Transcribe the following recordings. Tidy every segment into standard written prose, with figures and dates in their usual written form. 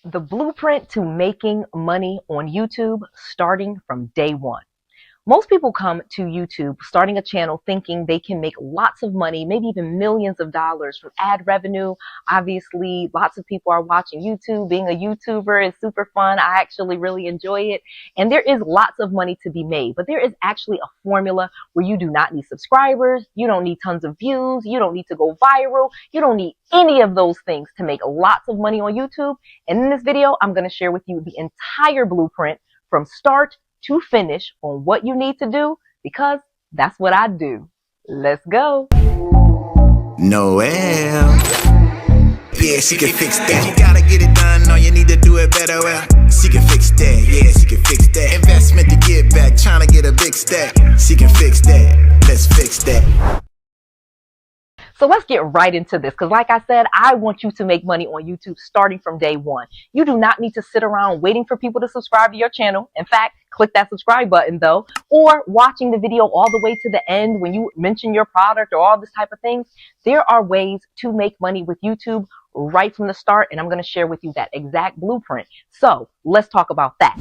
The blueprint to making money on YouTube starting from day one. Most people come to YouTube starting a channel thinking they can make lots of money, maybe even millions of dollars from ad revenue. Obviously, lots of people are watching YouTube. Being a YouTuber is super fun. I actually really enjoy it. And there is lots of money to be made, but there is actually a formula where you do not need subscribers. You don't need tons of views. You don't need to go viral. You don't need any of those things to make lots of money on YouTube. And in this video, I'm going to share with you the entire blueprint from start to finish on what you need to do, because that's what I do. Let's go. Noelle. Yeah, she can fix that. You gotta get it done, or you need to do it better. Well, she can fix that. Yeah, she can fix that. Investment to get back, trying to get a big stack. She can fix that. Let's fix that. So let's get right into this, because like I said, I want you to make money on YouTube starting from day one. You do not need to sit around waiting for people to subscribe to your channel. In fact, click that subscribe button though, or watching the video all the way to the end when you mention your product or all this type of things. There are ways to make money with YouTube right from the start, and I'm going to share with you that exact blueprint. So let's talk about that.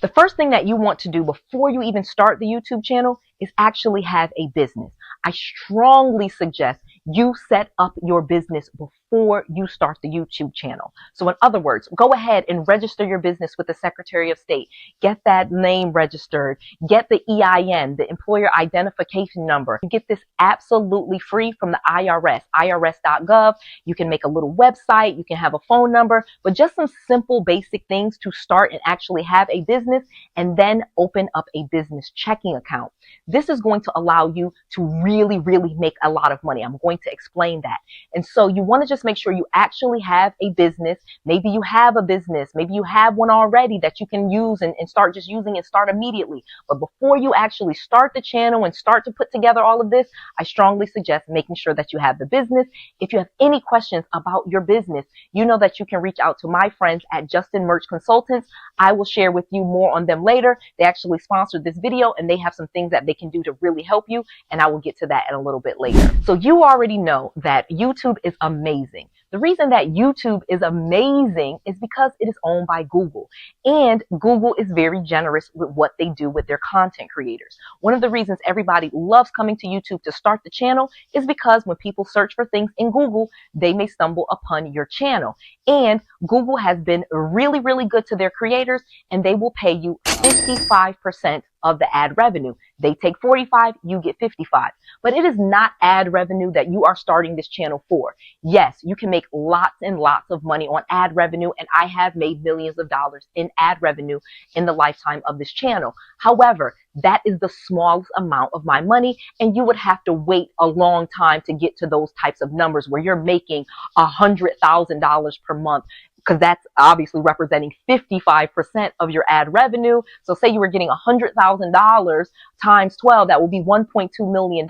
The first thing that you want to do before you even start the YouTube channel is actually have a business. I strongly suggest you set up your business before you start the YouTube channel. So in other words, go ahead and register your business with the Secretary of State. Get that name registered. Get the EIN, the Employer Identification Number. You get this absolutely free from the IRS, irs.gov. You can make a little website. You can have a phone number, but just some simple basic things to start and actually have a business, and then open up a business checking account. This is going to allow you to really make a lot of money. I'm going to explain that. And so you want to just make sure you actually have a business. Maybe you have a business. Maybe you have one already that you can use and start just using and start immediately. But before you actually start the channel and start to put together all of this, I strongly suggest making sure that you have the business. If you have any questions about your business, you know that you can reach out to my friends at 𝐁𝐮𝐬𝐢𝐥𝐝 Consultants. I will share with you more on them later. They actually sponsored this video, and they have some things that they can do to really help you, and I will get to that in a little bit later. So you already know that YouTube is amazing. The reason that YouTube is amazing is because it is owned by Google, and Google is very generous with what they do with their content creators. One of the reasons everybody loves coming to YouTube to start the channel is because when people search for things in Google, they may stumble upon your channel. And Google has been really good to their creators, and they will pay you 55% of the ad revenue. They take 45, you get 55. But it is not ad revenue that you are starting this channel for. Yes, you can make lots and lots of money on ad revenue, and I have made millions of dollars in ad revenue in the lifetime of this channel. However, that is the smallest amount of my money, and you would have to wait a long time to get to those types of numbers where you're making $100,000 per month, because that's obviously representing 55% of your ad revenue. So say you were getting $100,000 times 12, that will be $1.2 million.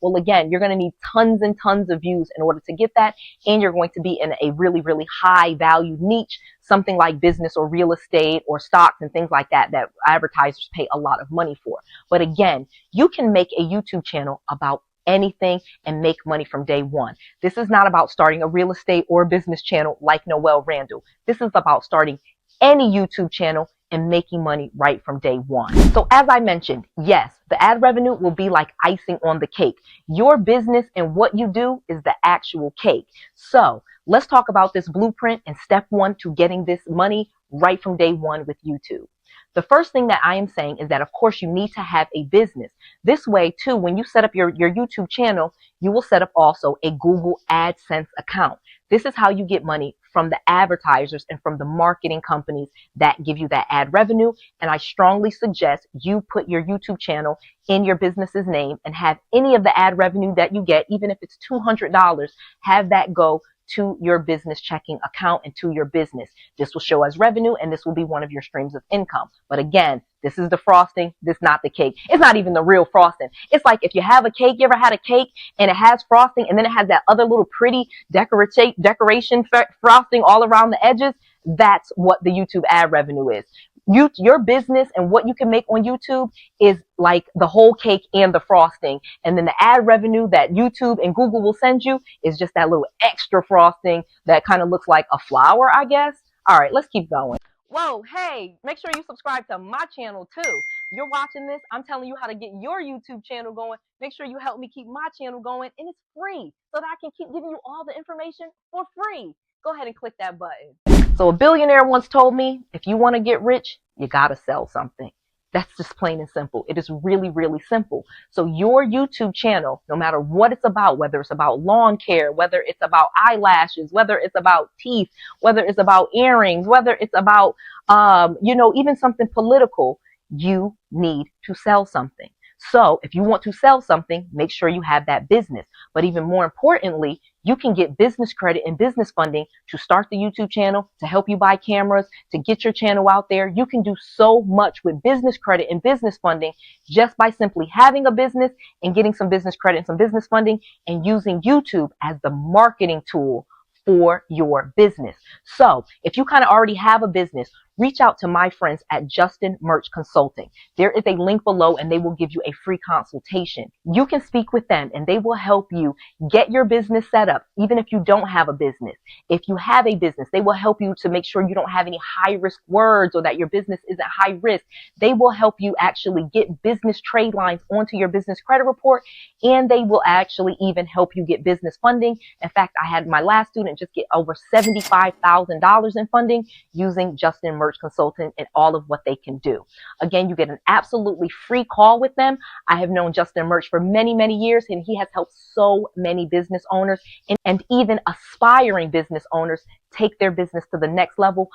Well, again, you're going to need tons and tons of views in order to get that. And you're going to be in a really high value niche, something like business or real estate or stocks and things like that, that advertisers pay a lot of money for. But again, you can make a YouTube channel about anything and make money from day one. This is not about starting a real estate or business channel like Noelle Randall. This is about starting any YouTube channel and making money right from day one. So as I mentioned, yes, the ad revenue will be like icing on the cake. Your business and what you do is the actual cake. So let's talk about this blueprint and step one to getting this money right from day one with YouTube. The first thing that I am saying is that, of course, you need to have a business. This way, too, when you set up your YouTube channel, you will set up also a Google AdSense account. This is how you get money from the advertisers and from the marketing companies that give you that ad revenue. And I strongly suggest you put your YouTube channel in your business's name and have any of the ad revenue that you get, even if it's $200, have that go to your business checking account and to your business. This will show as revenue, and this will be one of your streams of income. But again, this is the frosting. This is not the cake. It's not even the real frosting. It's like if you have a cake, you ever had a cake and it has frosting and then it has that other little pretty decoration frosting all around the edges? That's what the YouTube ad revenue is. Your business and what you can make on YouTube is like the whole cake and the frosting. And then the ad revenue that YouTube and Google will send you is just that little extra frosting that kind of looks like a flower, I guess. All right, let's keep going. Whoa, hey, make sure you subscribe to my channel too. You're watching this, I'm telling you how to get your YouTube channel going. Make sure you help me keep my channel going, and it's free so that I can keep giving you all the information for free. Go ahead and click that button. So a billionaire once told me, if you want to get rich, you got to sell something. That's just plain and simple. It is really, really simple. So your YouTube channel, no matter what it's about, whether it's about lawn care, whether it's about eyelashes, whether it's about teeth, whether it's about earrings, whether it's about, even something political, you need to sell something. So if you want to sell something, make sure you have that business. But even more importantly, you can get business credit and business funding to start the YouTube channel, to help you buy cameras, to get your channel out there. You can do so much with business credit and business funding just by simply having a business and getting some business credit and some business funding and using YouTube as the marketing tool for your business. So if you kind of already have a business, reach out to my friends at 𝐁𝐮𝐬𝐢𝐥𝐝 Consulting. There is a link below and they will give you a free consultation. You can speak with them and they will help you get your business set up, even if you don't have a business. If you have a business, they will help you to make sure you don't have any high risk words or that your business isn't high risk. They will help you actually get business trade lines onto your business credit report, and they will actually even help you get business funding. In fact, I had my last student just get over $75,000 in funding using 𝐁𝐮𝐬𝐢𝐥𝐝 Consulting and all of what they can do. Again, you get an absolutely free call with them. I have known 𝐁𝐮𝐬𝐢𝐥𝐝 for many, many years, and he has helped so many business owners and even aspiring business owners take their business to the next level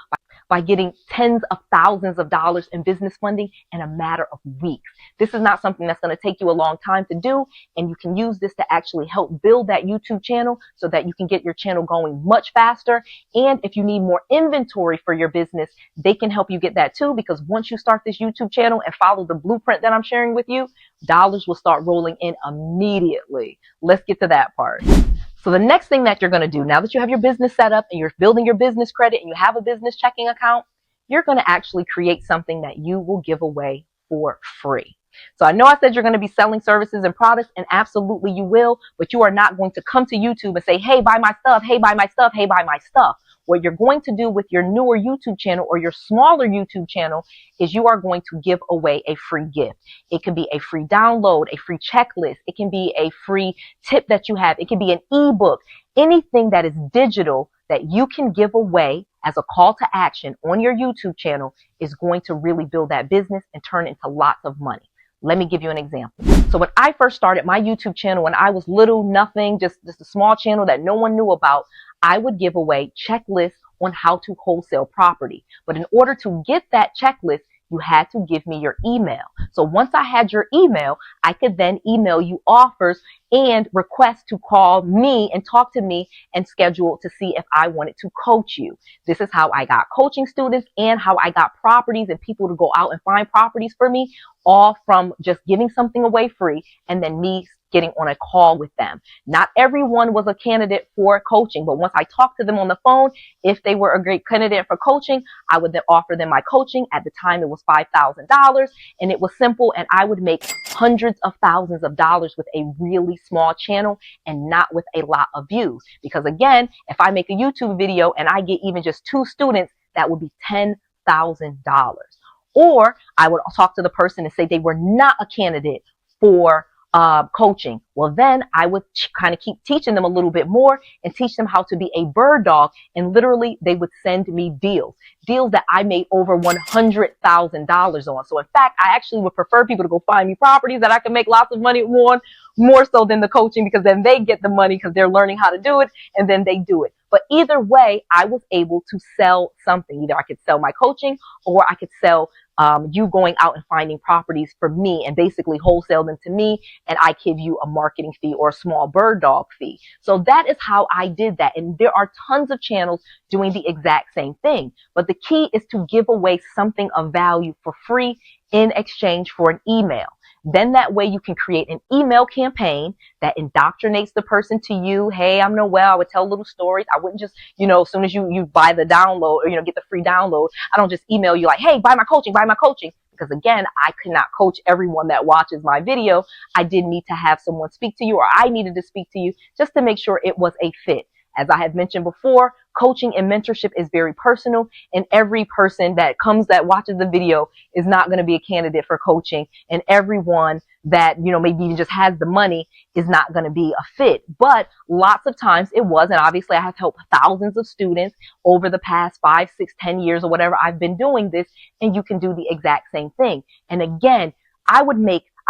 by getting tens of thousands of dollars in business funding in a matter of weeks. This is not something that's going to take you a long time to do, and you can use this to actually help build that YouTube channel so that you can get your channel going much faster. And if you need more inventory for your business, they can help you get that too, because once you start this YouTube channel and follow the blueprint that I'm sharing with you, dollars will start rolling in immediately. Let's get to that part. So the next thing that you're going to do, now that you have your business set up and you're building your business credit and you have a business checking account, you're going to actually create something that you will give away for free. So I know I said you're going to be selling services and products, and absolutely you will, but you are not going to come to YouTube and say, hey, buy my stuff, hey, buy my stuff, hey, buy my stuff. What you're going to do with your newer YouTube channel or your smaller YouTube channel is you are going to give away a free gift. It can be a free download, a free checklist. It can be a free tip that you have. It can be an ebook, anything that is digital that you can give away as a call to action on your YouTube channel is going to really build that business and turn it into lots of money. Let me give you an example. So when I first started my YouTube channel, when I was little, nothing, just a small channel that no one knew about, I would give away checklists on how to wholesale property. But in order to get that checklist, you had to give me your email. So once I had your email, I could then email you offers and request to call me and talk to me and schedule to see if I wanted to coach you. This is how I got coaching students and how I got properties and people to go out and find properties for me, all from just giving something away free and then me getting on a call with them. Not everyone was a candidate for coaching, but once I talked to them on the phone, if they were a great candidate for coaching, I would then offer them my coaching. At the time, it was $5,000, and it was simple, and I would make hundreds of thousands of dollars with a really small channel and not with a lot of views. Because again, if I make a YouTube video and I get even just 2 students, that would be $10,000. Or I would talk to the person and say they were not a candidate for coaching. Well, then I would kind of keep teaching them a little bit more and teach them how to be a bird dog. And literally they would send me deals that I made over $100,000 on. So in fact, I actually would prefer people to go find me properties that I can make lots of money on, more so than the coaching, because then they get the money because they're learning how to do it and then they do it. But either way, I was able to sell something. Either I could sell my coaching or I could sell you going out and finding properties for me and basically wholesale them to me, and I give you a marketing fee or a small bird dog fee. So that is how I did that. And there are tons of channels doing the exact same thing. But the key is to give away something of value for free in exchange for an email. Then that way you can create an email campaign that indoctrinates the person to you. Hey, I'm Noelle. I would tell little stories. I wouldn't just, as soon as you buy the download or, get the free download, I don't just email you like, hey, buy my coaching, buy my coaching. Because again, I could not coach everyone that watches my video. I did need to have someone speak to you, or I needed to speak to you just to make sure it was a fit. As I have mentioned before, coaching and mentorship is very personal, and every person that watches the video is not going to be a candidate for coaching, and everyone that, you know, maybe even just has the money is not going to be a fit. But lots of times it was, and obviously I have helped thousands of students over the past 5, 6, 10 years or whatever I've been doing this, and you can do the exact same thing. And again, I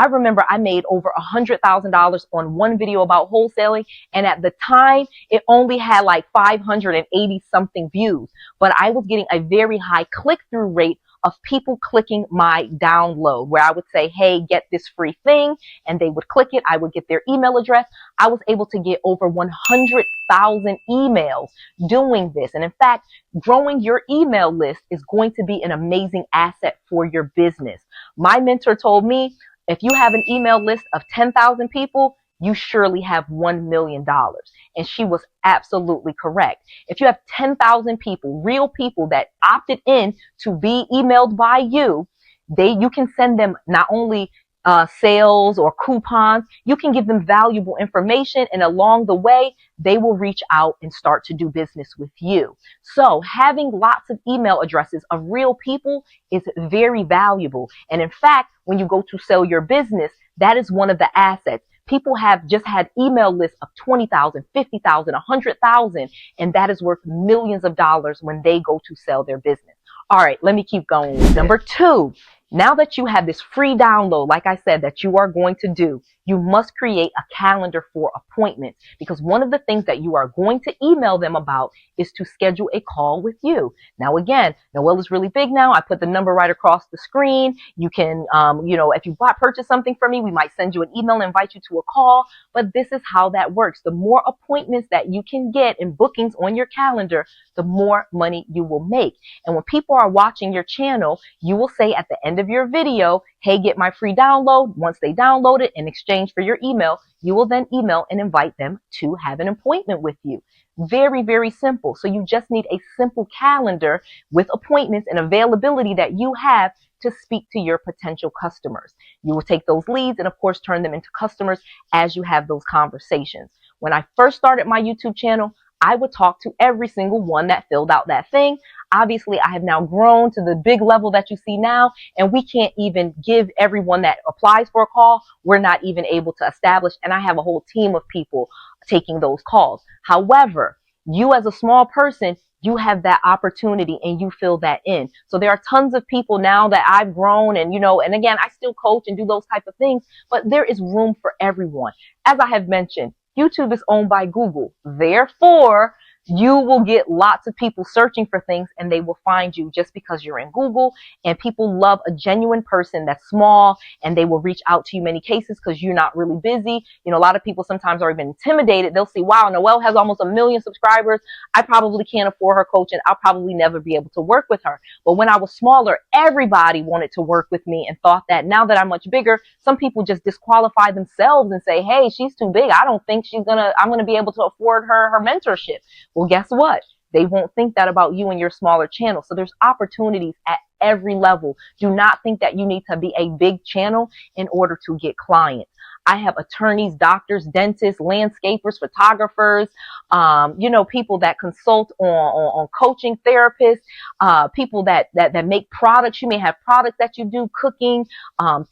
remember I made over $100,000 on one video about wholesaling, and at the time it only had like 580 something views, but I was getting a very high click-through rate of people clicking my download, where I would say, hey, get this free thing, and they would click it. I would get their email address. I was able to get over 100,000 emails doing this. And in fact, growing your email list is going to be an amazing asset for your business. My mentor told me, if you have an email list of 10,000 people, you surely have $1 million. And she was absolutely correct. If you have 10,000 people, real people that opted in to be emailed by you, you can send them not only sales or coupons, you can give them valuable information, and along the way, they will reach out and start to do business with you. So having lots of email addresses of real people is very valuable. And in fact, when you go to sell your business, that is one of the assets. People have just had email lists of 20,000, 50,000, 100,000, and that is worth millions of dollars when they go to sell their business. All right, let me keep going. Number 2, now that you have this free download, like I said, that you are going to do, you must create a calendar for appointments, because one of the things that you are going to email them about is to schedule a call with you. Now, again, Noelle is really big now. I put the number right across the screen. You can, if you purchase something from me, we might send you an email and invite you to a call. But this is how that works. The more appointments that you can get and bookings on your calendar, the more money you will make. And when people are watching your channel, you will say at the end of your video, hey, get my free download. Once they download it, in exchange for your email, you will then email and invite them to have an appointment with you. Very, very simple. So you just need a simple calendar with appointments and availability that you have to speak to your potential customers. You will take those leads and, of course, turn them into customers as you have those conversations. When I first started my YouTube channel, I would talk to every single one that filled out that thing. Obviously, I have now grown to the big level that you see now, and we can't even give everyone that applies for a call. We're not even able to establish, and I have a whole team of people taking those calls. However, you as a small person, you have that opportunity and you fill that in. So there are tons of people now that I've grown, and and again, I still coach and do those type of things, but there is room for everyone. As I have mentioned, YouTube is owned by Google. Therefore, you will get lots of people searching for things, and they will find you just because you're in Google. And people love a genuine person that's small, and they will reach out to you in many cases because you're not really busy. A lot of people sometimes are even intimidated. They'll see, wow, Noelle has almost 1 million subscribers. I probably can't afford her coaching. I'll probably never be able to work with her. But when I was smaller, everybody wanted to work with me and thought that now that I'm much bigger, some people just disqualify themselves and say, hey, she's too big. I don't think I'm going to be able to afford her mentorship. Well, guess what? They won't think that about you and your smaller channel. So there's opportunities at every level. Do not think that you need to be a big channel in order to get clients. I have attorneys, doctors, dentists, landscapers, photographers, people that consult on coaching, therapists, people that make products. You may have products that you do, cooking,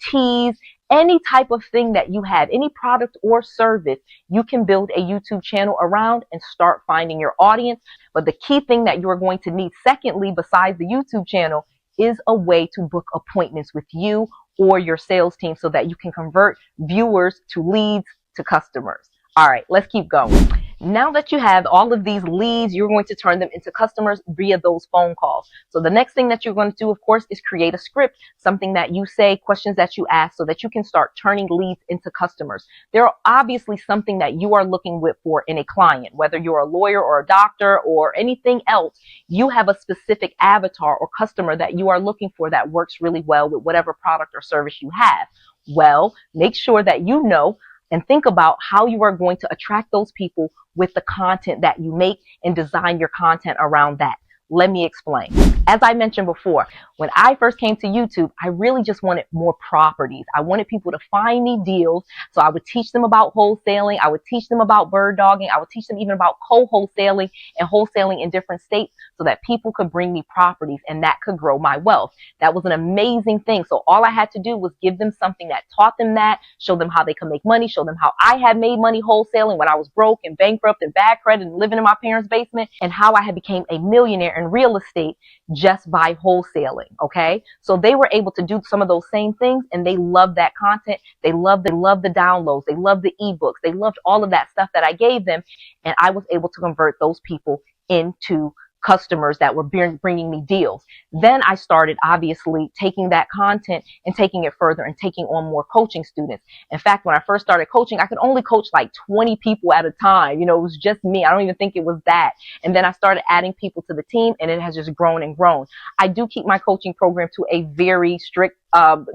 teas. Any type of thing that you have, any product or service, you can build a YouTube channel around and start finding your audience. But the key thing that you are going to need, secondly, besides the YouTube channel, is a way to book appointments with you or your sales team so that you can convert viewers to leads to customers. All right, let's keep going. Now that you have all of these leads, you're going to turn them into customers via those phone calls. So the next thing that you're going to do, of course, is create a script, something that you say, questions that you ask, so that you can start turning leads into customers. There are obviously something that you are looking for in a client, whether you're a lawyer or a doctor or anything else. You have a specific avatar or customer that you are looking for that works really well with whatever product or service you have. Well, make sure that you know and think about how you are going to attract those people with the content that you make and design your content around that. Let me explain. As I mentioned before, when I first came to YouTube, I really just wanted more properties. I wanted people to find me deals. So I would teach them about wholesaling. I would teach them about bird dogging. I would teach them even about co-wholesaling and wholesaling in different states so that people could bring me properties and that could grow my wealth. That was an amazing thing. So all I had to do was give them something that taught them that, show them how they could make money, show them how I had made money wholesaling when I was broke and bankrupt and bad credit and living in my parents' basement, and how I had became a millionaire in real estate just by wholesaling. Okay, so they were able to do some of those same things, and they loved that content. They loved the downloads. They loved the ebooks. They loved all of that stuff that I gave them, and I was able to convert those people into customers that were bringing me deals. Then I started obviously taking that content and taking it further and taking on more coaching students. In fact, when I first started coaching, I could only coach like 20 people at a time. You know, it was just me. I don't even think it was that. And then I started adding people to the team, and it has just grown and grown. I do keep my coaching program to a very strict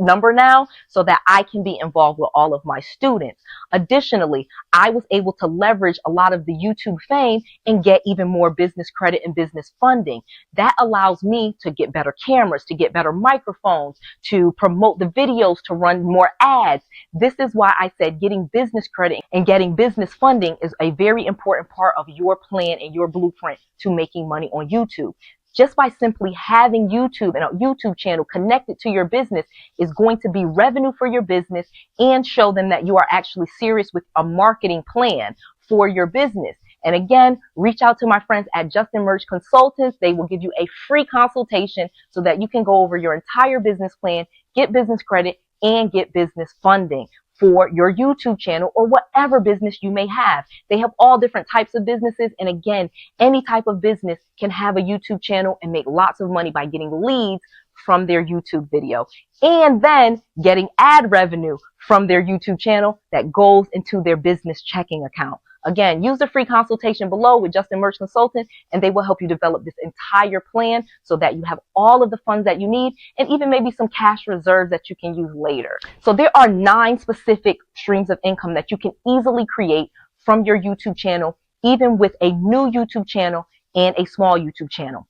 number now so that I can be involved with all of my students. Additionally, I was able to leverage a lot of the YouTube fame and get even more business credit and business funding. That allows me to get better cameras, to get better microphones, to promote the videos, to run more ads. This is why I said getting business credit and getting business funding is a very important part of your plan and your blueprint to making money on YouTube. Just by simply having YouTube and a YouTube channel connected to your business is going to be revenue for your business and show them that you are actually serious with a marketing plan for your business. And again, reach out to my friends at 𝐁𝐮𝐬𝐢𝐥𝐝 Consultants. They will give you a free consultation so that you can go over your entire business plan, get business credit, and get business funding for your YouTube channel or whatever business you may have. They have all different types of businesses. And again, any type of business can have a YouTube channel and make lots of money by getting leads from their YouTube video and then getting ad revenue from their YouTube channel that goes into their business checking account. Again, use the free consultation below with 𝐁𝐮𝐬𝐢𝐥𝐝 Consultant, and they will help you develop this entire plan so that you have all of the funds that you need and even maybe some cash reserves that you can use later. So there are 9 specific streams of income that you can easily create from your YouTube channel, even with a new YouTube channel and a small YouTube channel.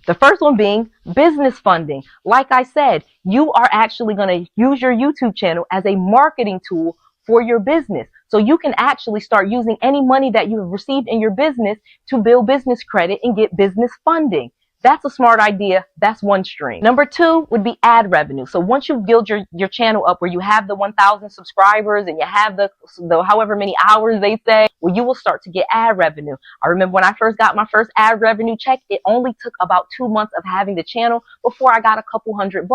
The first one being business funding. Like I said, you are actually going to use your YouTube channel as a marketing tool for your business. So you can actually start using any money that you have received in your business to build business credit and get business funding. That's a smart idea. That's one stream. Number 2 would be ad revenue. So once you build your channel up where you have the 1,000 subscribers and you have the however many hours they say, well, you will start to get ad revenue. I remember when I first got my first ad revenue check, it only took about 2 months of having the channel before I got a couple $100.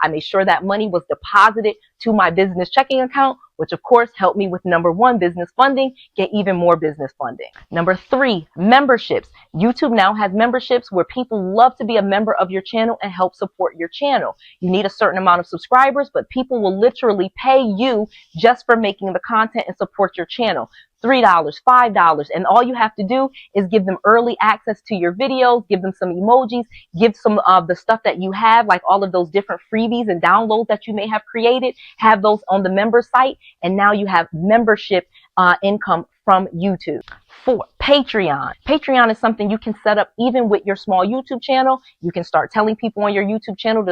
I made sure that money was deposited to my business checking account, which of course helped me with number 1, business funding, get even more business funding. Number 3, memberships. YouTube now has memberships where people love to be a member of your channel and help support your channel. You need a certain amount of subscribers, but people will literally pay you just for making the content and support your channel. $3, $5, and all you have to do is give them early access to your videos, give them some emojis, give some of the stuff that you have, like all of those different freebies and downloads that you may have created, have those on the member site, and now you have membership income from YouTube. 4, Patreon. Patreon is something you can set up even with your small YouTube channel. You can start telling people on your YouTube channel,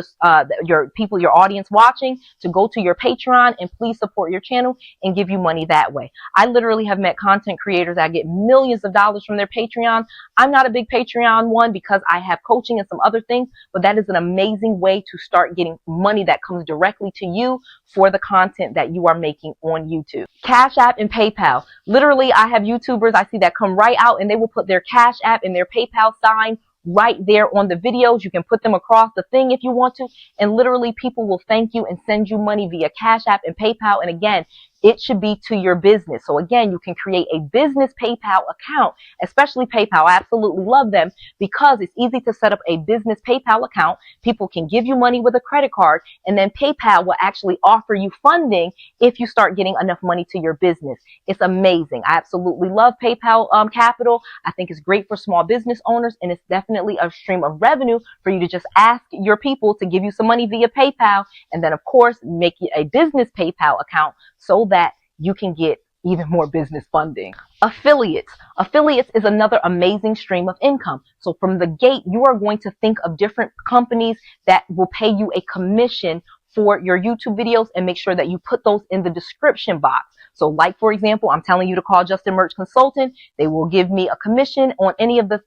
your audience watching, to go to your Patreon and please support your channel and give you money that way. I literally have met content creators that get millions of dollars from their Patreon. I'm not a big Patreon one because I have coaching and some other things, but that is an amazing way to start getting money that comes directly to you for the content that you are making on YouTube. Cash App and PayPal. Literally, I have YouTubers I see that come right out and they will put their Cash App and their PayPal sign right there on the videos. You can put them across the thing if you want to, and literally people will thank you and send you money via Cash App and PayPal. And again, it should be to your business. So again, you can create a business PayPal account, especially PayPal. I absolutely love them because it's easy to set up a business PayPal account. People can give you money with a credit card, and then PayPal will actually offer you funding if you start getting enough money to your business. It's amazing. I absolutely love PayPal Capital. I think it's great for small business owners, and it's definitely a stream of revenue for you to just ask your people to give you some money via PayPal, and then of course make it a business PayPal account so that you can get even more business funding. Affiliates. Affiliates is another amazing stream of income. So from the gate, you are going to think of different companies that will pay you a commission for your YouTube videos, and make sure that you put those in the description box. So like, for example, I'm telling you to call 𝐁𝐮𝐬𝐢𝐥𝐝 Consultant. They will give me a commission on any of the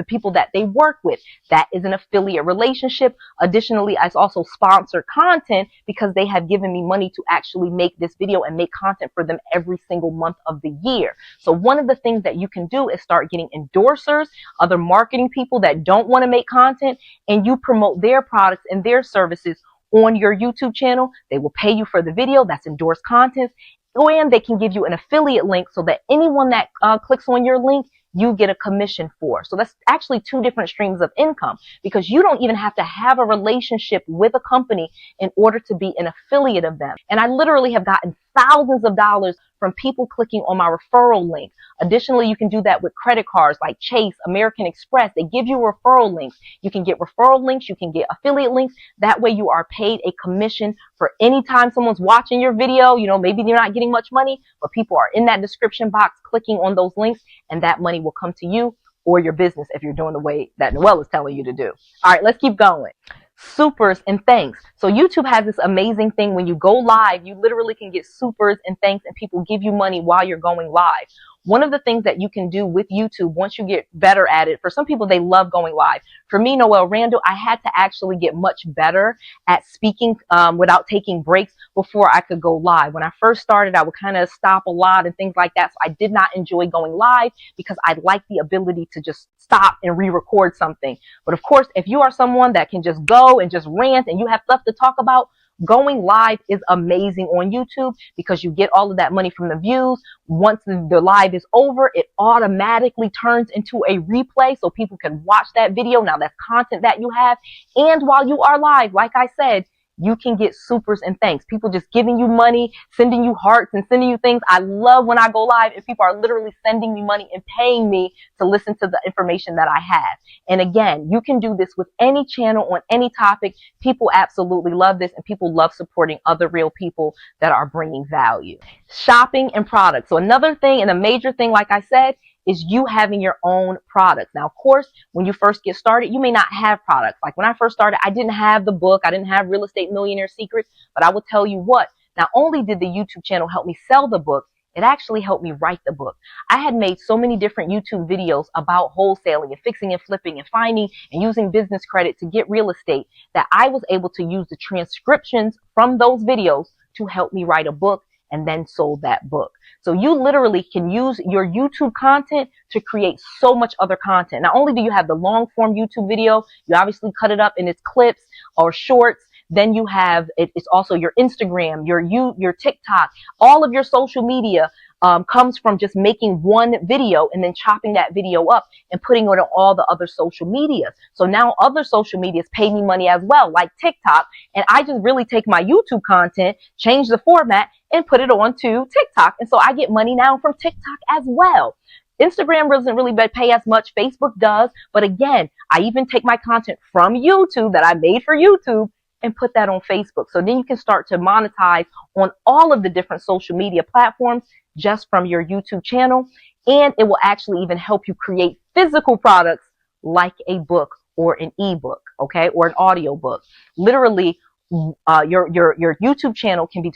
people that they work with. That is an affiliate relationship. Additionally, it's also sponsored content because they have given me money to actually make this video and make content for them every single month of the year. So one of the things that you can do is start getting endorsers, other marketing people that don't want to make content, and you promote their products and their services on your YouTube channel. They will pay you for the video. That's endorsed content. And they can give you an affiliate link so that anyone that clicks on your link, you get a commission for. So that's actually two different streams of income, because you don't even have to have a relationship with a company in order to be an affiliate of them. And I literally have gotten thousands of dollars from people clicking on my referral link. Additionally, you can do that with credit cards like Chase, American Express. They give you referral links. You can get referral links. You can get affiliate links. That way you are paid a commission for any time someone's watching your video. You know, maybe you're not getting much money, but people are in that description box clicking on those links, and that money will come to you or your business if you're doing the way that Noelle is telling you to do. All right, let's keep going. Supers and thanks. So YouTube has this amazing thing. When you go live, you literally can get supers and thanks, and people give you money while you're going live. One of the things that you can do with YouTube, once you get better at it, for some people, they love going live. For me, Noelle Randall, I had to actually get much better at speaking without taking breaks before I could go live. When I first started, I would kind of stop a lot and things like that. So I did not enjoy going live because I like the ability to just stop and re-record something. But of course, if you are someone that can just go and just rant and you have stuff to talk about, going live is amazing on YouTube because you get all of that money from the views. Once the live is over, it automatically turns into a replay so people can watch that video. Now that's content that you have. And while you are live, like I said, you can get supers and thanks. People just giving you money, sending you hearts and sending you things. I love when I go live and people are literally sending me money and paying me to listen to the information that I have. And again, you can do this with any channel on any topic. People absolutely love this, and people love supporting other real people that are bringing value. Shopping and products. So another thing, and a major thing, like I said, is you having your own products. Now, of course, when you first get started, you may not have products. Like when I first started, I didn't have the book. I didn't have Real Estate Millionaire Secrets, but I will tell you what, not only did the YouTube channel help me sell the book, it actually helped me write the book. I had made so many different YouTube videos about wholesaling and fixing and flipping and finding and using business credit to get real estate that I was able to use the transcriptions from those videos to help me write a book, and then sold that book. So you literally can use your YouTube content to create so much other content. Not only do you have the long form YouTube video, you obviously cut it up in its clips or shorts. Then you have, it's also your Instagram, your TikTok, all of your social media comes from just making one video and then chopping that video up and putting it on all the other social medias. So now other social medias pay me money as well, like TikTok. And I just really take my YouTube content, change the format, and put it onto TikTok. And so I get money now from TikTok as well. Instagram doesn't really pay as much. Facebook does. But again, I even take my content from YouTube that I made for YouTube and put that on Facebook. So then you can start to monetize on all of the different social media platforms just from your YouTube channel. And it will actually even help you create physical products like a book or an ebook, okay, or an audio book. Literally, your YouTube channel can be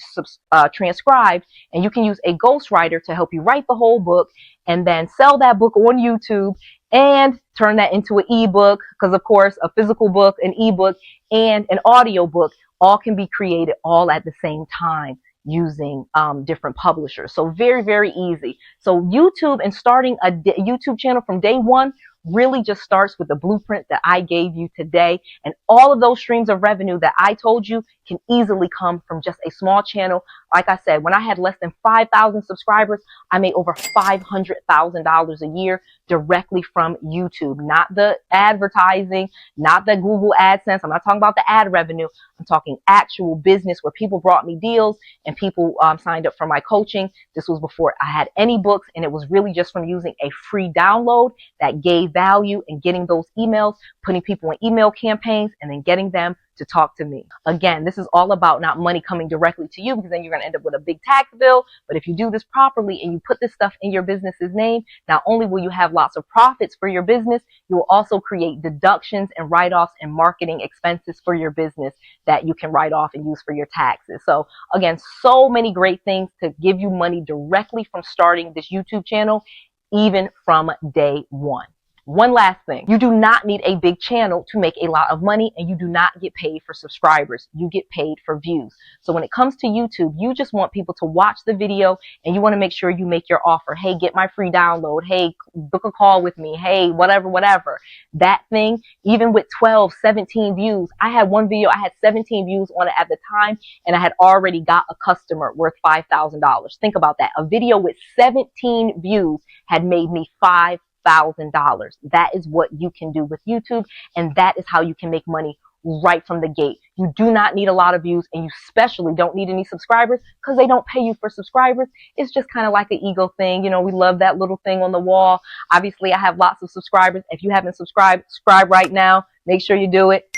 transcribed, and you can use a ghostwriter to help you write the whole book and then sell that book on YouTube and turn that into an ebook, because of course a physical book, an ebook, and an audio book all can be created all at the same time using different publishers. So very, very easy. So YouTube and starting a YouTube channel from day one really just starts with the blueprint that I gave you today. And all of those streams of revenue that I told you can easily come from just a small channel. Like I said, when I had less than 5,000 subscribers, I made over $500,000 a year directly from YouTube. Not the advertising, not the Google AdSense. I'm not talking about the ad revenue. I'm talking actual business where people brought me deals and people signed up for my coaching. This was before I had any books, and it was really just from using a free download that gave value in getting those emails, putting people in email campaigns, and then getting them to talk to me. Again, this is all about not money coming directly to you, because then you're going to end up with a big tax bill. But if you do this properly and you put this stuff in your business's name, not only will you have lots of profits for your business, you will also create deductions and write-offs and marketing expenses for your business that you can write off and use for your taxes. So again, so many great things to give you money directly from starting this YouTube channel, even from day one. One last thing, you do not need a big channel to make a lot of money, and you do not get paid for subscribers. You get paid for views. So when it comes to YouTube, you just want people to watch the video, and you want to make sure you make your offer. Hey, get my free download. Hey, book a call with me. Hey, whatever. That thing, even with 12, 17 views, I had one video, I had 17 views on it at the time, and I had already got a customer worth $5,000. Think about that. A video with 17 views had made me $5,000. That is what you can do with YouTube, and that is how you can make money right from the gate. You do not need a lot of views, and you especially don't need any subscribers, because they don't pay you for subscribers. It's just kind of like an ego thing. You know, we love that little thing on the wall. Obviously, I have lots of subscribers. If you haven't subscribed, subscribe right now. Make sure you do it.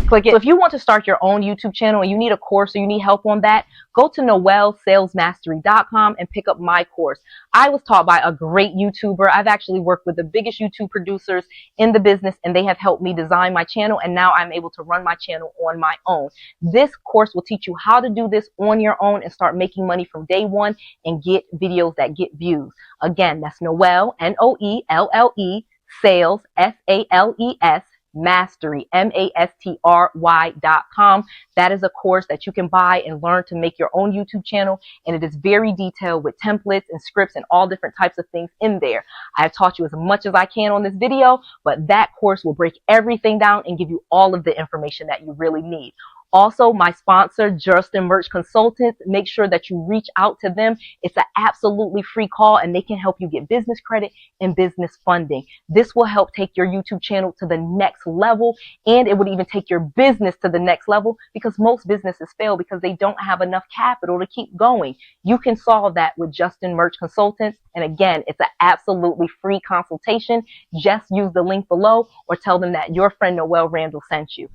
Click it. So if you want to start your own YouTube channel and you need a course or you need help on that, go to noellesalesmastery.com and pick up my course. I was taught by a great YouTuber. I've actually worked with the biggest YouTube producers in the business, and they have helped me design my channel, and now I'm able to run my channel on my own. This course will teach you how to do this on your own and start making money from day one and get videos that get views. Again, that's Noelle, Noelle, sales, SALES, mastery, MASTRY.com. That is a course that you can buy and learn to make your own YouTube channel, and it is very detailed with templates and scripts and all different types of things in there. I have taught you as much as I can on this video, but that course will break everything down and give you all of the information that you really need. Also, my sponsor, 𝐁𝐮𝐬𝐢𝐥𝐝 Consultants, make sure that you reach out to them. It's an absolutely free call, and they can help you get business credit and business funding. This will help take your YouTube channel to the next level, and it would even take your business to the next level, because most businesses fail because they don't have enough capital to keep going. You can solve that with 𝐁𝐮𝐬𝐢𝐥𝐝 Consultants, and again, it's an absolutely free consultation. Just use the link below or tell them that your friend Noelle Randall sent you.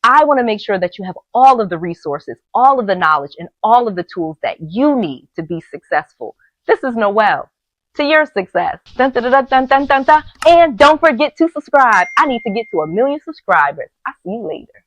I want to make sure that you have all of the resources, all of the knowledge, and all of the tools that you need to be successful. This is Noelle, to your success. Dun, dun, dun, dun, dun, dun, dun. And don't forget to subscribe. I need to get to 1 million subscribers. I'll see you later.